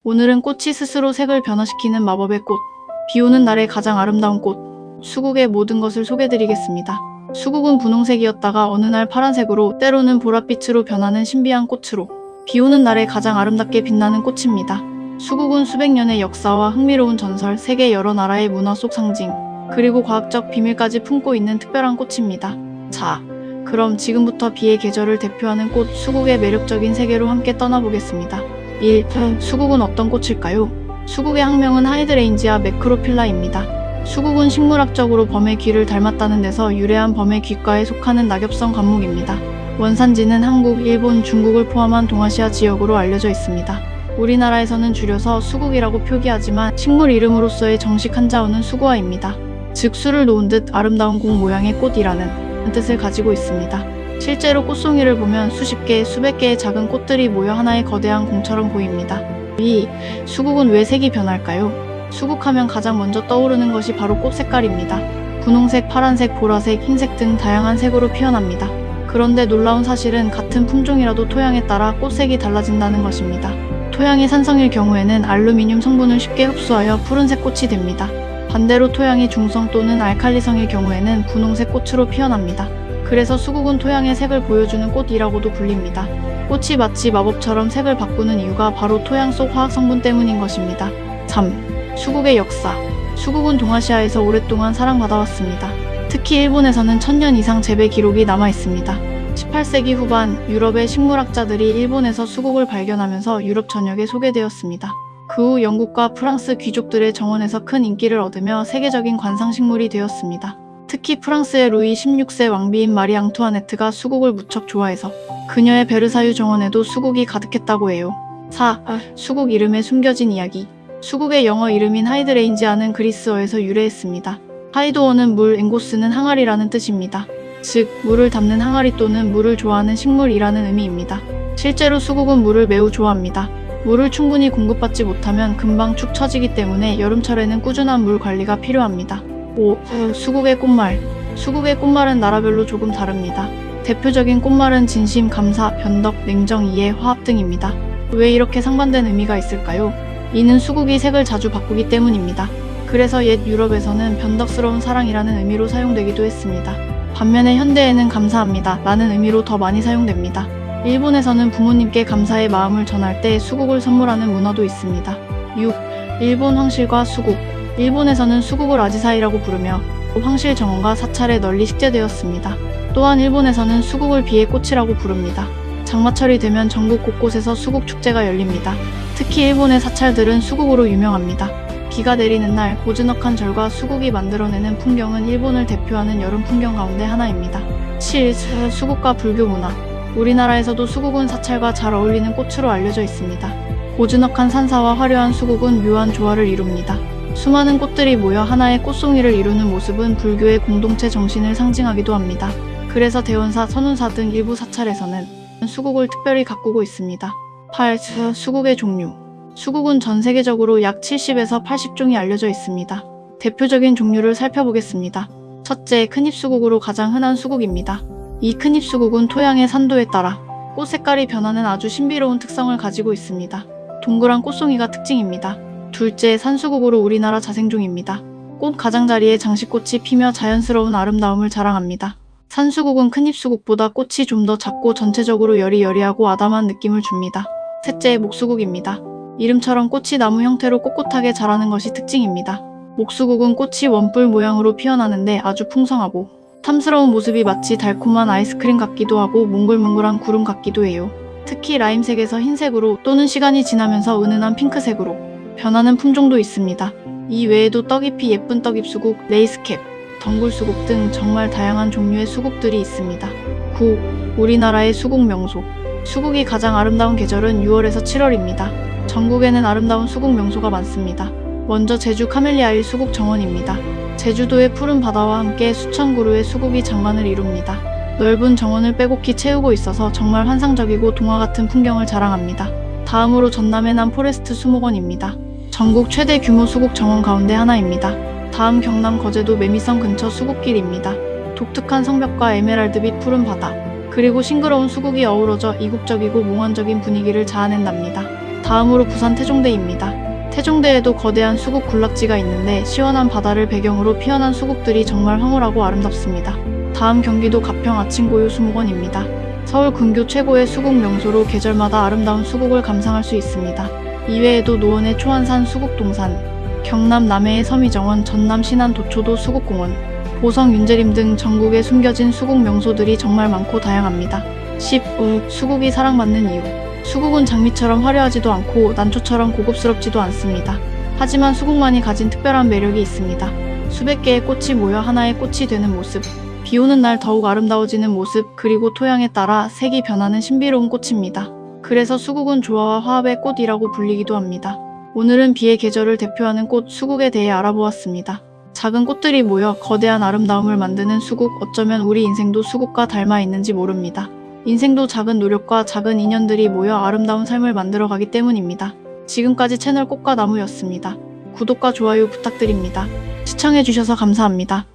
오늘은 꽃이 스스로 색을 변화시키는 마법의 꽃, 비 오는 날의 가장 아름다운 꽃, 수국의 모든 것을 소개드리겠습니다. 수국은 분홍색이었다가 어느 날 파란색으로, 때로는 보랏빛으로 변하는 신비한 꽃으로, 비 오는 날에 가장 아름답게 빛나는 꽃입니다. 수국은 수백 년의 역사와 흥미로운 전설, 세계 여러 나라의 문화 속 상징, 그리고 과학적 비밀까지 품고 있는 특별한 꽃입니다. 자, 그럼 지금부터 비의 계절을 대표하는 꽃 수국의 매력적인 세계로 함께 떠나보겠습니다. 1. 수국은 어떤 꽃일까요? 수국의 학명은 하이드레인지아 매크로필라입니다. 수국은 식물학적으로 범의 귀를 닮았다는 데서 유래한 범의 귀과에 속하는 낙엽성 관목입니다. 원산지는 한국, 일본, 중국을 포함한 동아시아 지역으로 알려져 있습니다. 우리나라에서는 줄여서 수국이라고 표기하지만 식물 이름으로서의 정식 한자어는 수구아입니다. 즉 수를 놓은 듯 아름다운 공 모양의 꽃이라는 뜻을 가지고 있습니다. 실제로 꽃송이를 보면 수십 개, 수백 개의 작은 꽃들이 모여 하나의 거대한 공처럼 보입니다. 2. 수국은 왜 색이 변할까요? 수국하면 가장 먼저 떠오르는 것이 바로 꽃 색깔입니다. 분홍색, 파란색, 보라색, 흰색 등 다양한 색으로 피어납니다. 그런데 놀라운 사실은 같은 품종이라도 토양에 따라 꽃색이 달라진다는 것입니다. 토양이 산성일 경우에는 알루미늄 성분을 쉽게 흡수하여 푸른색 꽃이 됩니다. 반대로 토양이 중성 또는 알칼리성일 경우에는 분홍색 꽃으로 피어납니다. 그래서 수국은 토양의 색을 보여주는 꽃이라고도 불립니다. 꽃이 마치 마법처럼 색을 바꾸는 이유가 바로 토양 속 화학성분 때문인 것입니다. 3. 수국의 역사. 수국은 동아시아에서 오랫동안 사랑받아왔습니다. 특히 일본에서는 1000년 이상 재배 기록이 남아 있습니다. 18세기 후반 유럽의 식물학자들이 일본에서 수국을 발견하면서 유럽 전역에 소개되었습니다. 그 후 영국과 프랑스 귀족들의 정원에서 큰 인기를 얻으며 세계적인 관상식물이 되었습니다. 특히 프랑스의 루이 16세 왕비인 마리 앙투아네트가 수국을 무척 좋아해서 그녀의 베르사유 정원에도 수국이 가득했다고 해요. 4. 수국 이름에 숨겨진 이야기. 수국의 영어 이름인 하이드레인지아는 그리스어에서 유래했습니다. 하이도어는 물, 앵고스는 항아리라는 뜻입니다. 즉, 물을 담는 항아리 또는 물을 좋아하는 식물이라는 의미입니다. 실제로 수국은 물을 매우 좋아합니다. 물을 충분히 공급받지 못하면 금방 축 처지기 때문에 여름철에는 꾸준한 물 관리가 필요합니다. 5. 수국의 꽃말. 수국의 꽃말은 나라별로 조금 다릅니다. 대표적인 꽃말은 진심, 감사, 변덕, 냉정, 이해, 화합 등입니다. 왜 이렇게 상반된 의미가 있을까요? 이는 수국이 색을 자주 바꾸기 때문입니다. 그래서 옛 유럽에서는 변덕스러운 사랑이라는 의미로 사용되기도 했습니다. 반면에 현대에는 감사합니다 라는 의미로 더 많이 사용됩니다. 일본에서는 부모님께 감사의 마음을 전할 때 수국을 선물하는 문화도 있습니다. 6. 일본 황실과 수국. 일본에서는 수국을 아지사이라고 부르며 황실 정원과 사찰에 널리 식재되었습니다. 또한 일본에서는 수국을 비의 꽃이라고 부릅니다. 장마철이 되면 전국 곳곳에서 수국 축제가 열립니다. 특히 일본의 사찰들은 수국으로 유명합니다. 비가 내리는 날 고즈넉한 절과 수국이 만들어내는 풍경은 일본을 대표하는 여름 풍경 가운데 하나입니다. 7. 수국과 불교 문화. 우리나라에서도 수국은 사찰과 잘 어울리는 꽃으로 알려져 있습니다. 고즈넉한 산사와 화려한 수국은 묘한 조화를 이룹니다. 수많은 꽃들이 모여 하나의 꽃송이를 이루는 모습은 불교의 공동체 정신을 상징하기도 합니다. 그래서 대원사, 선운사 등 일부 사찰에서는 수국을 특별히 가꾸고 있습니다. 8. 수국의 종류. 수국은 전 세계적으로 약 70에서 80종이 알려져 있습니다. 대표적인 종류를 살펴보겠습니다. 첫째, 큰잎수국으로 가장 흔한 수국입니다. 이 큰잎수국은 토양의 산도에 따라 꽃 색깔이 변하는 아주 신비로운 특성을 가지고 있습니다. 동그란 꽃송이가 특징입니다. 둘째, 산수국으로 우리나라 자생종입니다. 꽃 가장자리에 장식꽃이 피며 자연스러운 아름다움을 자랑합니다. 산수국은 큰잎수국보다 꽃이 좀 더 작고 전체적으로 여리여리하고 아담한 느낌을 줍니다. 셋째, 목수국입니다. 이름처럼 꽃이 나무 형태로 꼿꼿하게 자라는 것이 특징입니다. 목수국은 꽃이 원뿔 모양으로 피어나는데 아주 풍성하고 탐스러운 모습이 마치 달콤한 아이스크림 같기도 하고 몽글몽글한 구름 같기도 해요. 특히 라임색에서 흰색으로 또는 시간이 지나면서 은은한 핑크색으로 변하는 품종도 있습니다. 이 외에도 떡잎이 예쁜 떡잎수국, 레이스캡, 덩굴수국 등 정말 다양한 종류의 수국들이 있습니다. 9. 우리나라의 수국 명소. 수국이 가장 아름다운 계절은 6월에서 7월입니다. 전국에는 아름다운 수국 명소가 많습니다. 먼저 제주 카멜리아일 수국 정원입니다. 제주도의 푸른 바다와 함께 수천 그루의 수국이 장관을 이룹니다. 넓은 정원을 빼곡히 채우고 있어서 정말 환상적이고 동화 같은 풍경을 자랑합니다. 다음으로 전남의 남포레스트 수목원입니다. 전국 최대 규모 수국 정원 가운데 하나입니다. 다음 경남 거제도 매미성 근처 수국길입니다. 독특한 성벽과 에메랄드빛 푸른 바다, 그리고 싱그러운 수국이 어우러져 이국적이고 몽환적인 분위기를 자아낸답니다. 다음으로 부산 태종대입니다. 태종대에도 거대한 수국 군락지가 있는데 시원한 바다를 배경으로 피어난 수국들이 정말 황홀하고 아름답습니다. 다음 경기도 가평 아침고요 수목원입니다. 서울 근교 최고의 수국 명소로 계절마다 아름다운 수국을 감상할 수 있습니다. 이외에도 노원의 초안산 수국동산, 경남 남해의 섬이정원, 전남 신안 도초도 수국공원, 보성 윤재림 등 전국에 숨겨진 수국 명소들이 정말 많고 다양합니다. 10. 수국이 사랑받는 이유. 수국은 장미처럼 화려하지도 않고 난초처럼 고급스럽지도 않습니다. 하지만 수국만이 가진 특별한 매력이 있습니다. 수백 개의 꽃이 모여 하나의 꽃이 되는 모습, 비 오는 날 더욱 아름다워지는 모습, 그리고 토양에 따라 색이 변하는 신비로운 꽃입니다. 그래서 수국은 조화와 화합의 꽃이라고 불리기도 합니다. 오늘은 비의 계절을 대표하는 꽃 수국에 대해 알아보았습니다. 작은 꽃들이 모여 거대한 아름다움을 만드는 수국, 어쩌면 우리 인생도 수국과 닮아 있는지 모릅니다. 인생도 작은 노력과 작은 인연들이 모여 아름다운 삶을 만들어가기 때문입니다. 지금까지 채널 꽃과 나무였습니다. 구독과 좋아요 부탁드립니다. 시청해주셔서 감사합니다.